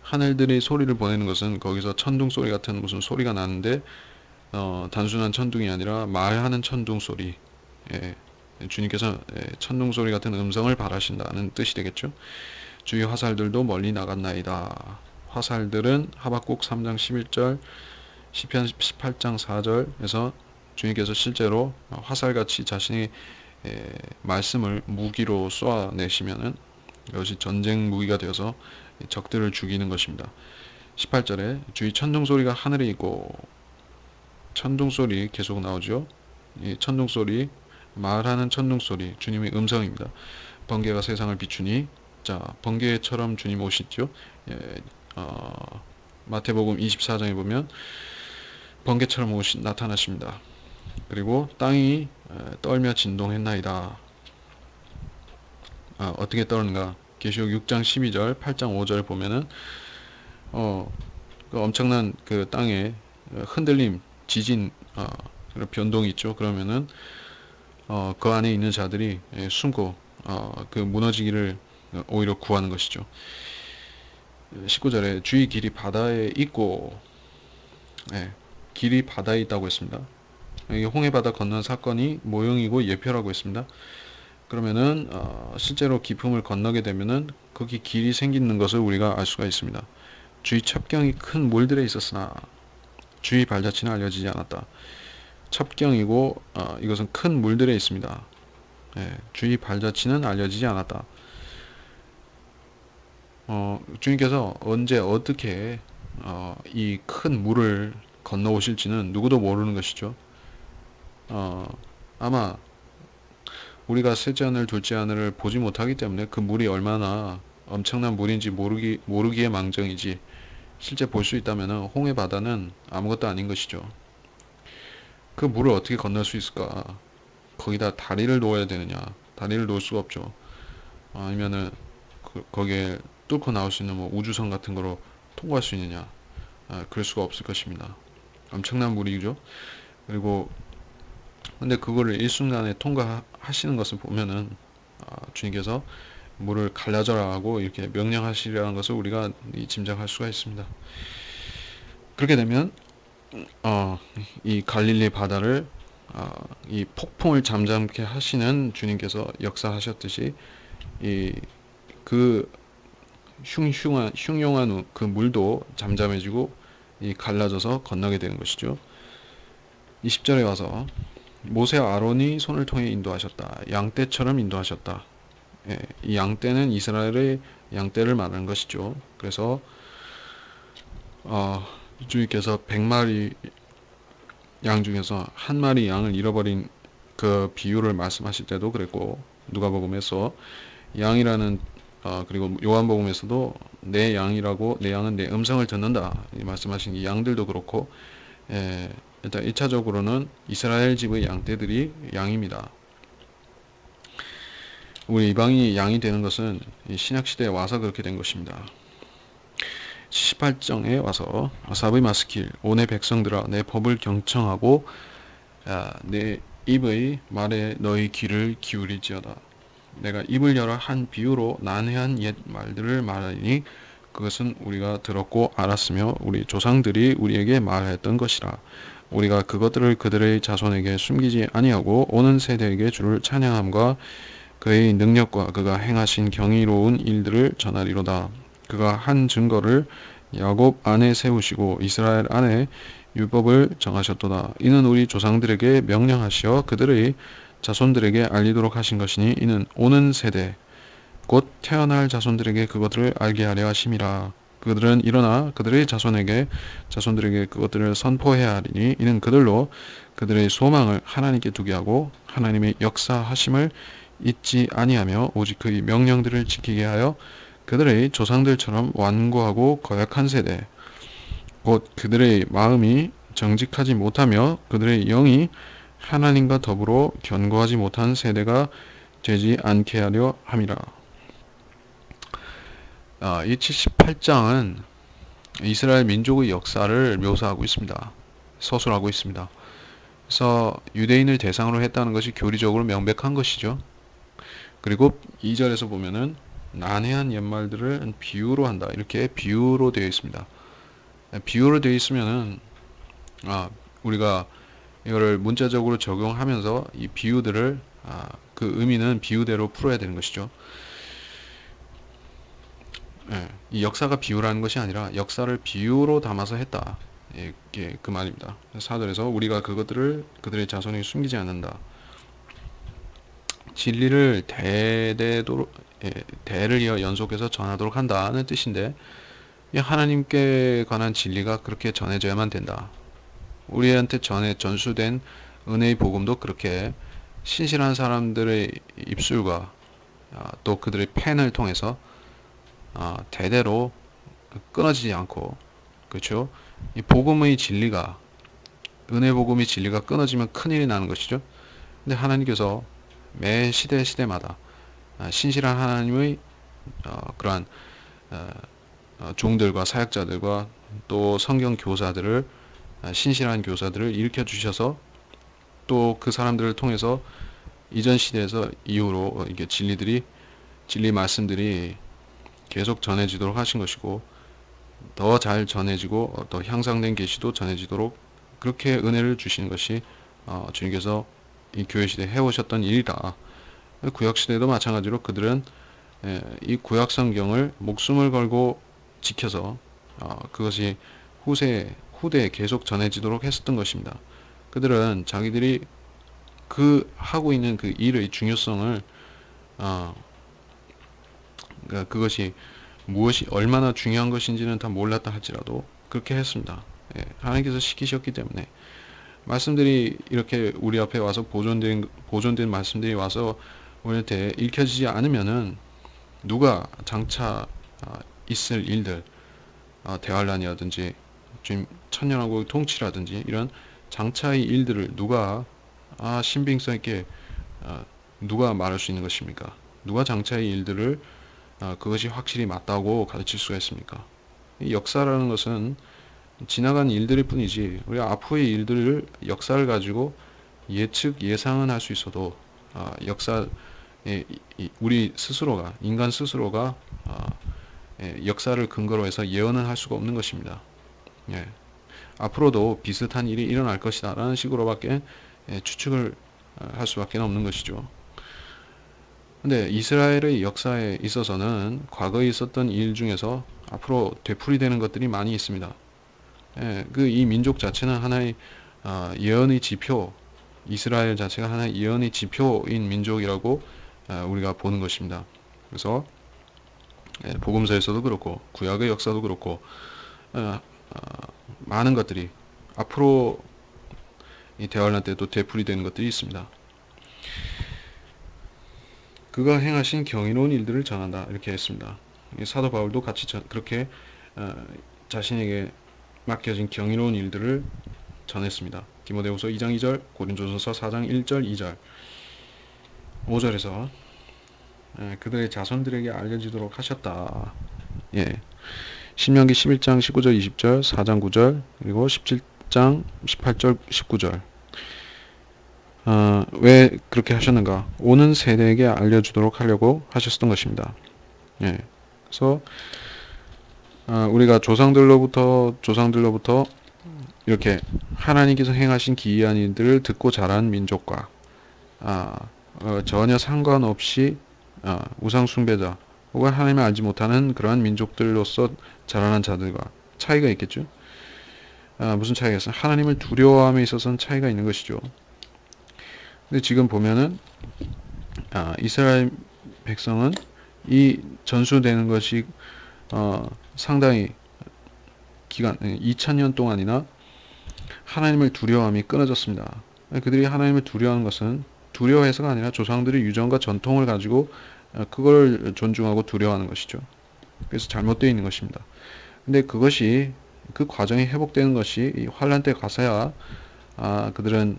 하늘들이 소리를 보내는 것은 거기서 천둥 소리 같은 무슨 소리가 나는데 단순한 천둥이 아니라 말하는 천둥 소리. 주님께서 천둥 소리 같은 음성을 바라신다는 뜻이 되겠죠. 주의 화살들도 멀리 나갔나이다. 화살들은 하박국 3장 11절, 시편 18장 4절에서 주님께서 실제로 화살같이 자신의 말씀을 무기로 쏘아내시면은 이것이 전쟁 무기가 되어서 적들을 죽이는 것입니다. 18절에 주의 천둥 소리가 하늘에 있고 천둥 소리 계속 나오죠. 이 천둥 소리 말하는 천둥 소리 주님의 음성입니다. 번개가 세상을 비추니 자 번개처럼 주님 오시죠. 마태복음 24장에 보면 번개처럼 나타나십니다. 그리고 땅이 떨며 진동했나이다. 어떻게 떠는가? 계시록 6장 12절, 8장 5절 보면은 그 엄청난 그 땅에 흔들림, 지진, 그런 변동이 있죠. 그러면은 그 안에 있는 자들이 숨고 그 무너지기를 오히려 구하는 것이죠. 19절에 주의 길이 바다에 있고, 예, 길이 바다에 있다고 했습니다. 여기 홍해바다 건넌 사건이 모형이고 예표라고 했습니다. 그러면은 실제로 기품을 건너게 되면은 거기 길이 생기는 것을 우리가 알 수가 있습니다. 주의 첩경이 큰 물들에 있었으나 주의 발자취는 알려지지 않았다. 첩경이고 이것은 큰 물들에 있습니다. 예, 주의 발자취는 알려지지 않았다. 주님께서 언제 어떻게 이 큰 물을 건너오실지는 누구도 모르는 것이죠. 아마 우리가 셋째 하늘 둘째 하늘을 보지 못하기 때문에 그 물이 얼마나 엄청난 물인지 모르기에 망정이지, 실제 볼 수 있다면 홍해 바다는 아무것도 아닌 것이죠. 그 물을 어떻게 건널 수 있을까? 거기다 다리를 놓아야 되느냐? 다리를 놓을 수가 없죠. 아니면은 거기에 뚫고 나올 수 있는 뭐 우주선 같은 거로 통과할 수 있느냐? 그럴 수가 없을 것입니다. 엄청난 물이죠. 그리고 근데 그거를 일순간에 통과하시는 것을 보면은 주님께서 물을 갈라져라 하고 이렇게 명령하시려는 것을 우리가 짐작할 수가 있습니다. 그렇게 되면 이 갈릴리 바다를 이 폭풍을 잠잠케 하시는 주님께서 역사하셨듯이 이 그 흉흉한 그 물도 잠잠해지고 이 갈라져서 건너게 되는 것이죠. 20절에 와서 모세와 아론이 손을 통해 인도하셨다. 양떼처럼 인도하셨다. 예, 이 양떼는 이스라엘의 양떼를 말하는 것이죠. 그래서 주님께서 100마리 양 중에서 한 마리 양을 잃어버린 그 비유를 말씀하실 때도 그랬고, 누가복음에서 양이라는 그리고 요한복음에서도 내 양이라고, 내 양은 내 음성을 듣는다 말씀하신 이 양들도 그렇고, 일단 1차적으로는 이스라엘 집의 양떼들이 양입니다. 우리 이방인이 양이 되는 것은 신약시대에 와서 그렇게 된 것입니다. 78장에 와서 아삽의 마스킬 온 내 백성들아 내 법을 경청하고 내 입의 말에 너희 귀를 기울일지어다. 내가 입을 열어 한 비유로 난해한 옛 말들을 말하니 그것은 우리가 들었고 알았으며 우리 조상들이 우리에게 말했던 것이라. 우리가 그것들을 그들의 자손에게 숨기지 아니하고 오는 세대에게 주를 찬양함과 그의 능력과 그가 행하신 경이로운 일들을 전하리로다. 그가 한 증거를 야곱 안에 세우시고 이스라엘 안에 율법을 정하셨도다. 이는 우리 조상들에게 명령하시어 그들의 자손들에게 알리도록 하신 것이니 이는 오는 세대 곧 태어날 자손들에게 그것들을 알게 하려 하심이라. 그들은 일어나 그들의 자손들에게 그것들을 선포해야 하리니 이는 그들로 그들의 소망을 하나님께 두게 하고 하나님의 역사하심을 잊지 아니하며 오직 그의 명령들을 지키게 하여 그들의 조상들처럼 완고하고 거역한 세대 곧 그들의 마음이 정직하지 못하며 그들의 영이 하나님과 더불어 견고하지 못한 세대가 되지 않게 하려 함이라. 이 78장은 이스라엘 민족의 역사를 묘사하고 있습니다. 서술하고 있습니다. 그래서 유대인을 대상으로 했다는 것이 교리적으로 명백한 것이죠. 그리고 2절에서 보면은 난해한 옛말들을 비유로 한다. 이렇게 비유로 되어 있습니다. 비유로 되어 있으면은 우리가 이거를 문자적으로 적용하면서 이 비유들을 그 의미는 비유대로 풀어야 되는 것이죠. 이 역사가 비유라는 것이 아니라 역사를 비유로 담아서 했다. 이게 그 말입니다. 4절에서 우리가 그것들을 그들의 자손에게 숨기지 않는다. 진리를 대를 이어 연속해서 전하도록 한다는 뜻인데, 하나님께 관한 진리가 그렇게 전해져야만 된다. 우리한테 전수된 은혜의 복음도 그렇게 신실한 사람들의 입술과 또 그들의 펜을 통해서 대대로 끊어지지 않고, 그렇죠? 이 복음의 진리가 은혜 복음이 진리가 끊어지면 큰일이 나는 것이죠. 근데 하나님께서 매 시대마다 신실한 하나님의 그러한 종들과 사역자들과 또 성경 교사들을 신실한 교사들을 일으켜 주셔서 또 그 사람들을 통해서 이전 시대에서 이후로 이게 진리 말씀들이 계속 전해지도록 하신 것이고 더 잘 전해지고 더 향상된 계시도 전해지도록 그렇게 은혜를 주시는 것이 주님께서 이 교회 시대에 해오셨던 일이다. 구약 시대도 마찬가지로 그들은 이 구약 성경을 목숨을 걸고 지켜서 그것이 후대에 계속 전해지도록 했었던 것입니다. 그들은 자기들이 그 하고 있는 그 일의 중요성을 그러니까 그것이 무엇이 얼마나 중요한 것인지는 다 몰랐다 할지라도 그렇게 했습니다. 하나님께서 시키셨기 때문에 말씀들이 이렇게 우리 앞에 와서 보존된 말씀들이 와서 우리한테 읽혀지지 않으면은 누가 장차 있을 일들 대환란이라든지 지금 천년왕국 통치라든지 이런 장차의 일들을 누가 신빙성 있게 누가 말할 수 있는 것입니까? 누가 장차의 일들을 그것이 확실히 맞다고 가르칠 수가 있습니까? 이 역사라는 것은 지나간 일들일 뿐이지 우리가 앞으로의 일들을 역사를 가지고 예상은 할 수 있어도 역사 우리 스스로가 인간 스스로가 역사를 근거로 해서 예언을 할 수가 없는 것입니다. 예. 앞으로도 비슷한 일이 일어날 것이다 라는 식으로밖에 추측을 할 수밖에 없는 것이죠. 근데 이스라엘의 역사에 있어서는 과거에 있었던 일 중에서 앞으로 되풀이되는 것들이 많이 있습니다. 이 민족 자체는 하나의 예언의 지표, 이스라엘 자체가 하나의 예언의 지표인 민족이라고 우리가 보는 것입니다. 그래서 복음서에서도 그렇고 구약의 역사도 그렇고 많은 것들이 앞으로 이 대환란 때도 되풀이되는 것들이 있습니다. 그가 행하신 경이로운 일들을 전한다 이렇게 했습니다. 사도 바울도 같이 그렇게 자신에게 맡겨진 경이로운 일들을 전했습니다. 디모데후서 2장 2절, 고린도전서 4장 1절 2절 5절에서 그들의 자손들에게 알려지도록 하셨다. 신명기 11장 19절 20절 4장 9절 그리고 17장 18절 19절 왜 그렇게 하셨는가? 오는 세대에게 알려주도록 하려고 하셨던 것입니다. 그래서 우리가 조상들로부터 이렇게 하나님께서 행하신 기이한 일들을 듣고 자란 민족과 전혀 상관없이 우상 숭배자 혹은 하나님을 알지 못하는 그러한 민족들로서 자라난 자들과 차이가 있겠죠. 무슨 차이가 있어요? 하나님을 두려워함에 있어서는 차이가 있는 것이죠. 근데 지금 보면은 이스라엘 백성은 이 전수되는 것이 상당히 기간 2000년 동안이나 하나님을 두려워함이 끊어졌습니다. 그들이 하나님을 두려워하는 것은 두려워해서가 아니라 조상들의 유전과 전통을 가지고 그걸 존중하고 두려워하는 것이죠. 그래서 잘못되어 있는 것입니다. 근데 그것이 그 과정이 회복되는 것이 이 환란 때 가서야 그들은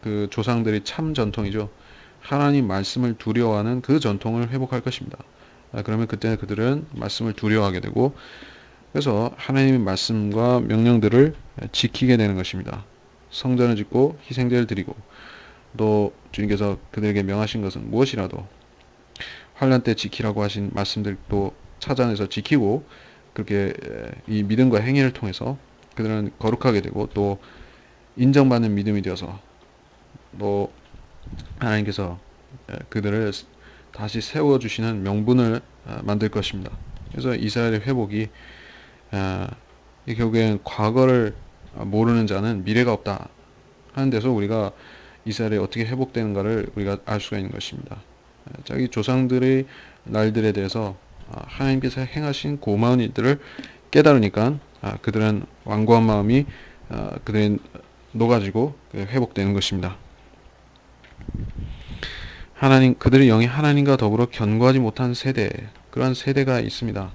그 조상들의 참 전통이죠. 하나님 말씀을 두려워하는 그 전통을 회복할 것입니다. 그러면 그때는 그들은 말씀을 두려워하게 되고 그래서 하나님의 말씀과 명령들을 지키게 되는 것입니다. 성전을 짓고 희생제를 드리고 또 주님께서 그들에게 명하신 것은 무엇이라도 환란 때 지키라고 하신 말씀들도 찾아내서 지키고 그렇게 이 믿음과 행위를 통해서 그들은 거룩하게 되고 또 인정받는 믿음이 되어서 또 하나님께서 그들을 다시 세워주시는 명분을 만들 것입니다. 그래서 이스라엘의 회복이 결국엔 과거를 모르는 자는 미래가 없다 하는 데서 우리가 이스라엘이 어떻게 회복되는가를 우리가 알 수가 있는 것입니다. 자기 조상들의 날들에 대해서 하나님께서 행하신 고마운 일들을 깨달으니까 그들은 완고한 마음이 그들의 녹아지고 회복되는 것입니다. 그들의 영이 하나님과 더불어 견고하지 못한 세대, 그러한 세대가 있습니다.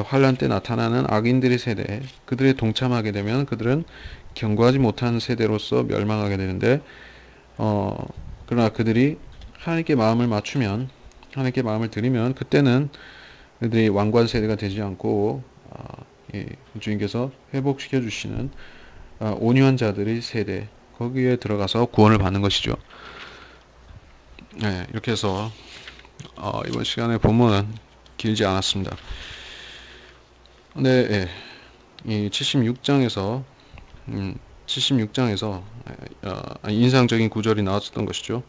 환란 때 나타나는 악인들의 세대, 그들에 동참하게 되면 그들은 경고하지 못한 세대로서 멸망하게 되는데, 그러나 그들이 하나님께 마음을 맞추면, 하나님께 마음을 들이면 그때는 그들이 왕관 세대가 되지 않고 주님께서 회복시켜 주시는 온유한 자들의 세대, 거기에 들어가서 구원을 받는 것이죠. 네, 이렇게 해서 이번 시간의 본문은 길지 않았습니다. 근데 이 76장에서 76장에서 인상적인 구절이 나왔었던 것이죠.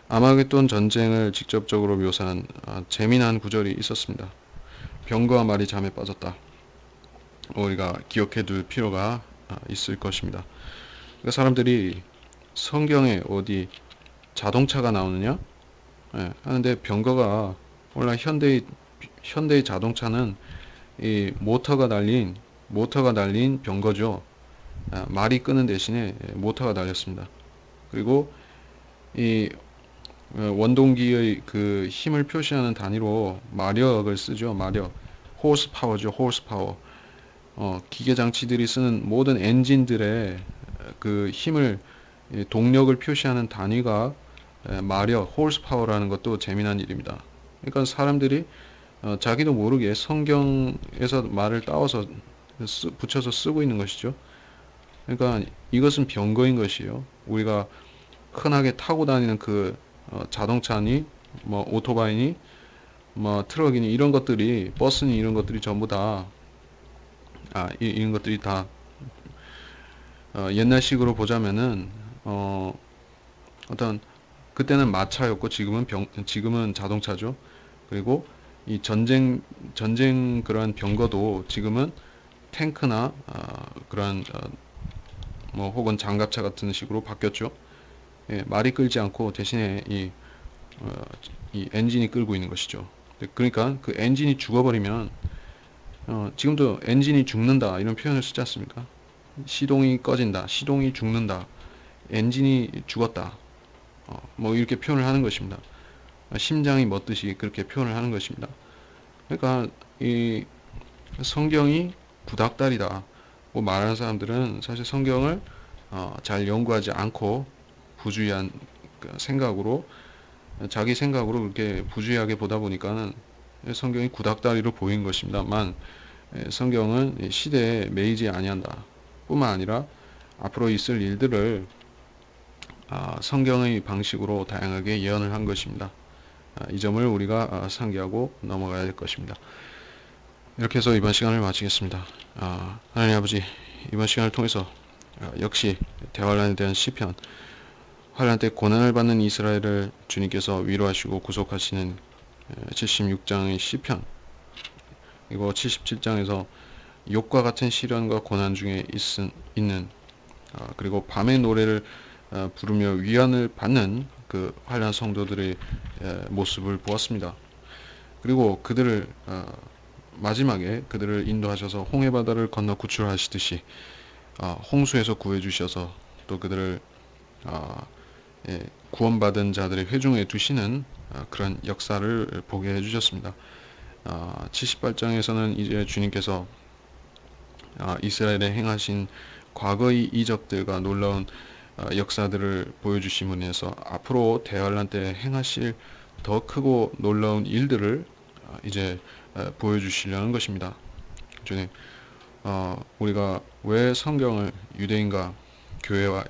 아마겟돈 전쟁을 직접적으로 묘사한 재미난 구절이 있었습니다. 병거와 말이 잠에 빠졌다. 우리가 기억해 둘 필요가 있을 것입니다. 그러니까 사람들이 성경에 어디 자동차가 나오느냐? 하는데 병거가 원래 현대의 자동차는 이 모터가 달린 병거죠. 말이 끄는 대신에 모터가 달렸습니다. 그리고 이 원동기의 그 힘을 표시하는 단위로 마력을 쓰죠. 마력, 호스 파워죠. 호스 파워. 기계 장치들이 쓰는 모든 엔진들의 그 힘을 동력을 표시하는 단위가 마력, 호스 파워라는 것도 재미난 일입니다. 그러니까 사람들이 자기도 모르게 성경에서 말을 따와서 붙여서 쓰고 있는 것이죠. 그러니까 이것은 병거인 것이에요. 우리가 흔하게 타고 다니는 그 자동차니 뭐 오토바이니 뭐 트럭이니 이런 것들이 버스니 이런 것들이 전부 다 이런 것들이 다 옛날식으로 보자면은 어떤 그때는 마차였고 지금은 자동차죠. 그리고 이 전쟁 그러한 병거도 지금은 탱크나 그러한 뭐 혹은 장갑차 같은 식으로 바뀌었죠. 말이 끌지 않고 대신에 이 엔진이 끌고 있는 것이죠. 그러니까 그 엔진이 죽어버리면 지금도 엔진이 죽는다 이런 표현을 쓰지 않습니까? 시동이 꺼진다, 시동이 죽는다, 엔진이 죽었다, 뭐 이렇게 표현을 하는 것입니다. 심장이 멎듯이 그렇게 표현을 하는 것입니다. 그러니까 이 성경이 구닥다리다 뭐 말하는 사람들은 사실 성경을 잘 연구하지 않고 부주의한 생각으로 자기 생각으로 그렇게 부주의하게 보다 보니까는 성경이 구닥다리로 보인 것입니다만 성경은 시대에 매이지 아니한다 뿐만 아니라 앞으로 있을 일들을 성경의 방식으로 다양하게 예언을 한 것입니다. 이 점을 우리가 상기하고 넘어가야 될 것입니다. 이렇게 해서 이번 시간을 마치겠습니다. 하나님 아버지, 이번 시간을 통해서 역시 대환란에 대한 시편, 환란 때 고난을 받는 이스라엘을 주님께서 위로하시고 구속하시는 76장의 시편, 그리고 77장에서 욕과 같은 시련과 고난 중에 있는 그리고 밤의 노래를 부르며 위안을 받는 그 환란 성도들의 모습을 보았습니다. 그리고 그들을 마지막에 그들을 인도하셔서 홍해 바다를 건너 구출하시듯이 홍수에서 구해 주셔서 또 그들을 구원받은 자들의 회중에 두시는 그런 역사를 보게 해주셨습니다. 78장에서는 이제 주님께서 이스라엘에 행하신 과거의 이적들과 놀라운 역사들을 보여주심으로 인해서 앞으로 대환란 때 행하실 더 크고 놀라운 일들을 이제 보여주시려는 것입니다. 주님, 우리가 왜 성경을 유대인과 교회와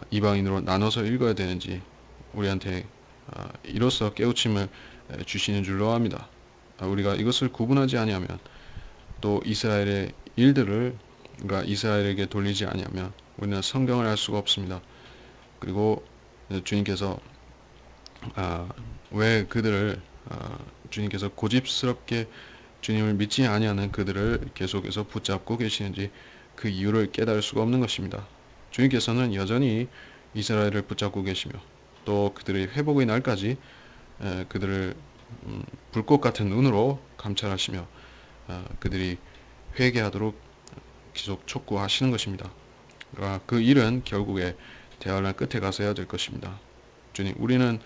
이방인으로 나눠서 읽어야 되는지 우리한테 이로써 깨우침을 주시는 줄로 압니다. 우리가 이것을 구분하지 아니하면 또 이스라엘의 일들을 그러니까 이스라엘에게 돌리지 아니하면 우리는 성경을 알 수가 없습니다. 그리고 주님께서 왜 그들을 주님께서 고집스럽게 주님을 믿지 아니하는 그들을 계속해서 붙잡고 계시는지 그 이유를 깨달을 수가 없는 것입니다. 주님께서는 여전히 이스라엘을 붙잡고 계시며 또 그들의 회복의 날까지 그들을 불꽃 같은 눈으로 감찰하시며 그들이 회개하도록 계속 촉구하시는 것입니다. 그 일은 결국에 대환란 끝에 가서 해야 될 것입니다. 주님, 우리는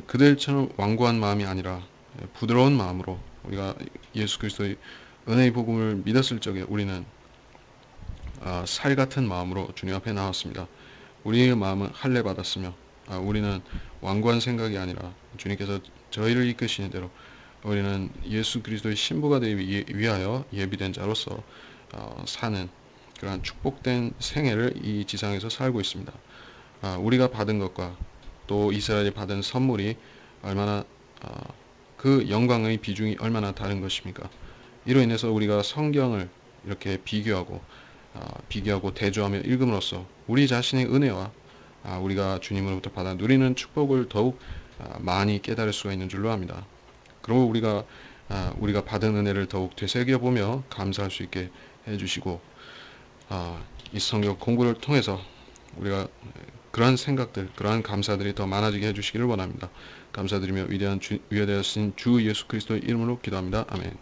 그들처럼 완고한 마음이 아니라 부드러운 마음으로 우리가 예수 그리스도의 은혜의 복음을 믿었을 적에 우리는 살 같은 마음으로 주님 앞에 나왔습니다. 우리의 마음은 할례 받았으며 우리는 완고한 생각이 아니라 주님께서 저희를 이끄시는 대로 우리는 예수 그리스도의 신부가 되기 위하여 예비된 자로서 사는 그러한 축복된 생애를 이 지상에서 살고 있습니다. 우리가 받은 것과 또 이스라엘이 받은 선물이 얼마나 그 영광의 비중이 얼마나 다른 것입니까? 이로 인해서 우리가 성경을 이렇게 비교하고 대조하며 읽음으로써 우리 자신의 은혜와 우리가 주님으로부터 받아 누리는 축복을 더욱 많이 깨달을 수가 있는 줄로 압니다. 그리고 우리가 받은 은혜를 더욱 되새겨보며 감사할 수 있게 해주시고 이 성경 공부를 통해서 우리가 그러한 생각들, 그러한 감사들이 더 많아지게 해주시기를 원합니다. 감사드리며 위대하신 주 예수 그리스도의 이름으로 기도합니다. 아멘.